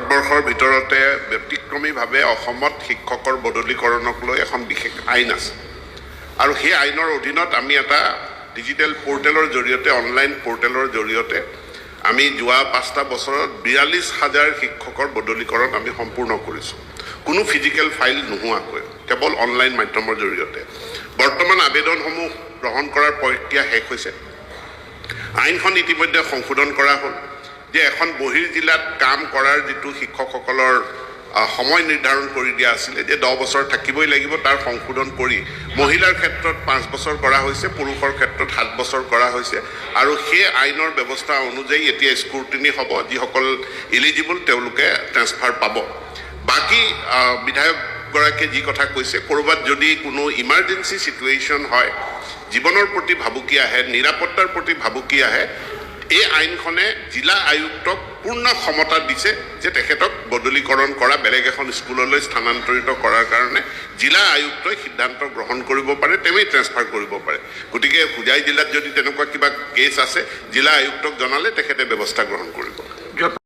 ভাৰতবৰ্ষৰ ভিতৰতে ব্যতিক্ৰমীভাৱে অসমত শিক্ষকৰ বদলীকৰণক লৈ এখন বিশেষ আইন আছে আৰু সেই আইনৰ অধীনত আমি এটা ডিজিটেল পৰ্টেলৰ জৰিয়তে অনলাইন পৰ্টেলৰ জৰিয়তে আমি যোৱা 5টা বছৰত 42,000 শিক্ষকৰ বদলীকৰণ আমি সম্পূৰ্ণ কৰিছোঁ কোনো ফিজিকেল ফাইল নোহোৱাকৈ কেৱল অনলাইন মাধ্যমৰ জৰিয়তে বৰ্তমান আবেদনসমূহ গ্ৰহণ কৰাৰ প্ৰক্ৰিয়া শেষ হৈছে আইনখন ইতিমধ্যে সংশোধন কৰা হ'ল যে এখন বহিৰ্জিলাত কাম কৰাৰ যিটো শিক্ষকসকলৰ সময় নিৰ্ধাৰণ কৰি দিয়া আছিলে যে 10 বছৰ থাকিবই লাগিব তাৰ সংশোধন কৰি মহিলাৰ ক্ষেত্ৰত 5 বছৰ কৰা হৈছে পুৰুষৰ ক্ষেত্ৰত 7 বছৰ কৰা হৈছে আৰু সেই আইনৰ ব্যৱস্থা অনুযায়ী এতিয়া স্ক্ৰুটিনি হ'ব যিসকল এলিজিবল তেওঁলোকে ট্ৰান্সফাৰ পাব বাকি বিধায়কগৰাকীয়ে যি কথা কৈছে কৰবাত যদি কোনো ইমাৰ্জেন্সি সিচুৱেশ্যন হয় জীৱনৰ প্ৰতি ভাবুকি আহে নিৰাপত্তাৰ প্ৰতি ভাবুকি আহে এই আইনখনে জিলা আয়ুক্তক পূৰ্ণ ক্ষমতা দিছে যে তেখেতক বদলীকৰণ কৰা বেলেগ এখন স্কুললৈ স্থানান্তৰিত কৰাৰ কাৰণে জিলা আয়ুক্তই সিদ্ধান্ত গ্ৰহণ কৰিব পাৰে তেৱেই ট্ৰান্সফাৰ কৰিব পাৰে গতিকে হুজাই জিলাত যদি তেনেকুৱা কিবা কেছ আছে জিলা আয়ুক্তক জনালে তেখেতে ব্যৱস্থা গ্ৰহণ কৰিব